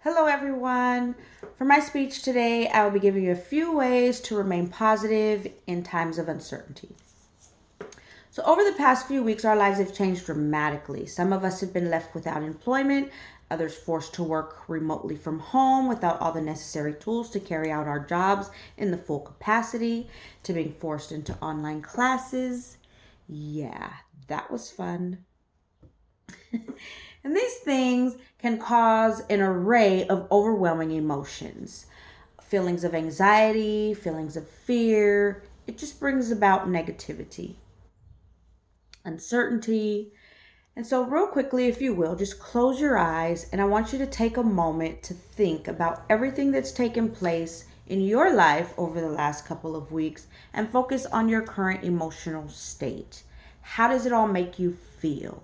Hello, everyone. For my speech today, I will be giving you a few ways to remain positive in times of uncertainty. So, over the past few weeks, our lives have changed dramatically. Some of us have been left without employment, others forced to work remotely from home without all the necessary tools to carry out our jobs in the full capacity, to being forced into online classes. Yeah, that was fun. And these things can cause an array of overwhelming emotions, feelings of anxiety, feelings of fear. It just brings about negativity, uncertainty. And so, real quickly, if you will, just close your eyes and I want you to take a moment to think about everything that's taken place in your life over the last couple of weeks and focus on your current emotional state. How does it all make you feel?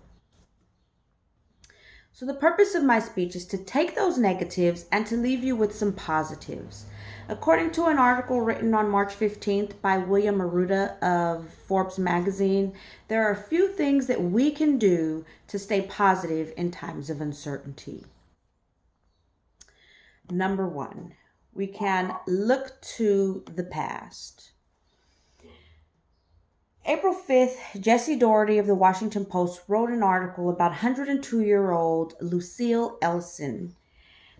So, the purpose of my speech is to take those negatives and to leave you with some positives. According to an article written on March 15th by William Arruda of Forbes magazine, there are a few things that we can do to stay positive in times of uncertainty. Number one, we can look to the past. April 5th, Jesse Doherty of the Washington Post wrote an article about 102-year-old Lucille Ellison,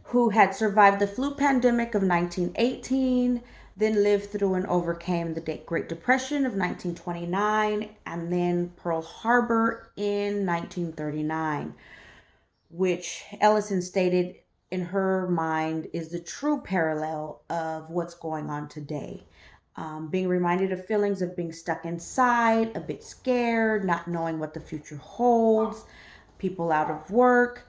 who had survived the flu pandemic of 1918, then lived through and overcame the Great Depression of 1929, and then Pearl Harbor in 1939, which Ellison stated in her mind is the true parallel of what's going on today. Being reminded of feelings of being stuck inside, a bit scared, not knowing what the future holds, people out of work,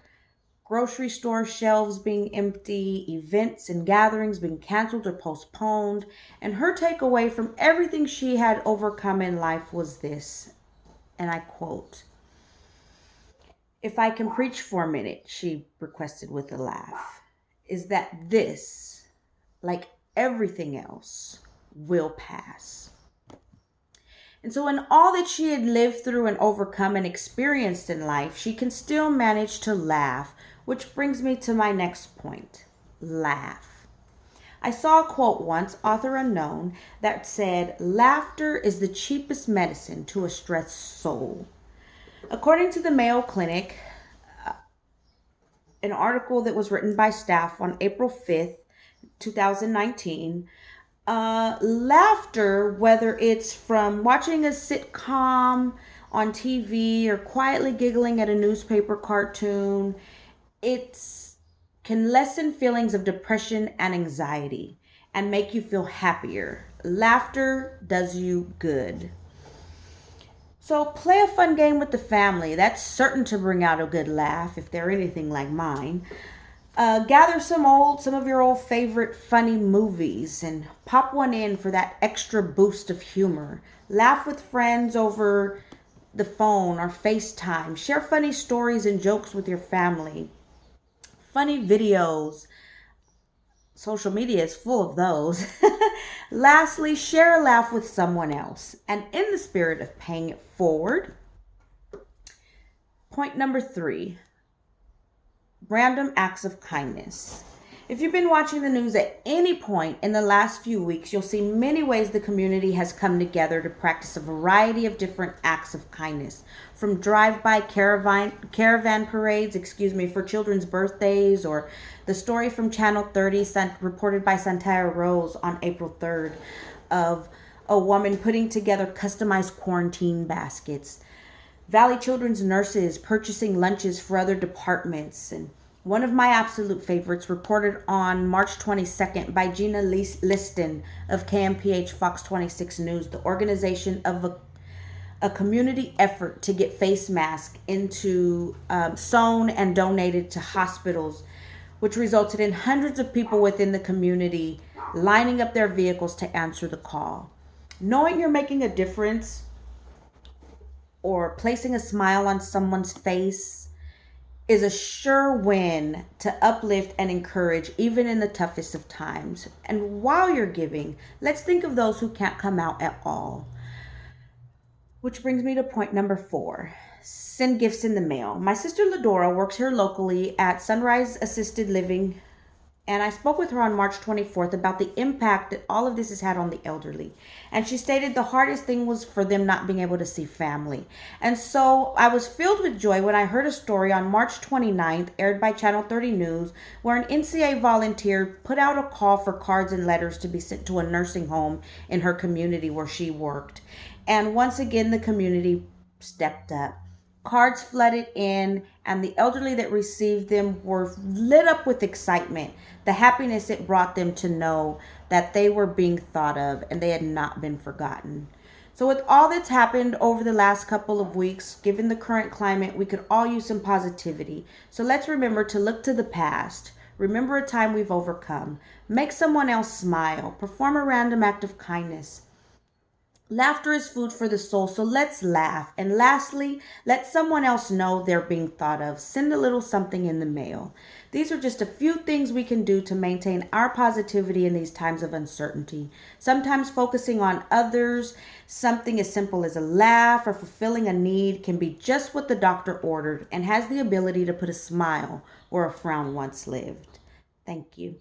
grocery store shelves being empty, events and gatherings being canceled or postponed. And her takeaway from everything she had overcome in life was this, and I quote, "If I can preach for a minute," she requested with a laugh, "is that this, like everything else, will pass." And so, in all that she had lived through and overcome and experienced in life, she can still manage to laugh, which brings me to my next point: laugh. I saw a quote once, author unknown, that said, "Laughter is the cheapest medicine to a stressed soul." According to the Mayo Clinic, an article that was written by staff on April 5th, 2019, laughter, whether it's from watching a sitcom on TV or quietly giggling at a newspaper cartoon, it can lessen feelings of depression and anxiety and make you feel happier. Laughter does you good. So play a fun game with the family. That's certain to bring out a good laugh if they're anything like mine. Gather some of your old favorite funny movies and pop one in for that extra boost of humor. Laugh with friends over the phone or FaceTime. Share funny stories and jokes with your family. Funny videos. Social media is full of those. Lastly, share a laugh with someone else. And in the spirit of paying it forward, point number 3, random acts of kindness. If you've been watching the news at any point in the last few weeks, you'll see many ways the community has come together to practice a variety of different acts of kindness, from drive-by caravan parades, for children's birthdays, or the story from Channel 30 reported by Santaya Rose on April 3rd of a woman putting together customized quarantine baskets, Valley Children's nurses purchasing lunches for other departments, and one of my absolute favorites reported on March 22nd by Gina Liston of KMPH Fox 26 News, the organization of a community effort to get face masks into sewn and donated to hospitals, which resulted in hundreds of people within the community lining up their vehicles to answer the call. Knowing you're making a difference or placing a smile on someone's face is a sure win to uplift and encourage even in the toughest of times. And while you're giving, let's think of those who can't come out at all. Which brings me to point number 4. Send gifts in the mail. My sister Ladora works here locally at Sunrise Assisted Living And I spoke with her on March 24th about the impact that all of this has had on the elderly. And she stated the hardest thing was for them not being able to see family. And so I was filled with joy when I heard a story on March 29th, aired by Channel 30 News, where an NCA volunteer put out a call for cards and letters to be sent to a nursing home in her community where she worked. And once again, the community stepped up. Cards flooded in, and the elderly that received them were lit up with excitement, the happiness it brought them to know that they were being thought of and they had not been forgotten. So, with all that's happened over the last couple of weeks, given the current climate, we could all use some positivity. So, let's remember to look to the past. Remember a time we've overcome. Make someone else smile. Perform a random act of kindness. Laughter is food for the soul, so let's laugh. And lastly, let someone else know they're being thought of. Send a little something in the mail. These are just a few things we can do to maintain our positivity in these times of uncertainty. Sometimes focusing on others, something as simple as a laugh or fulfilling a need, can be just what the doctor ordered and has the ability to put a smile where a frown once lived. Thank you.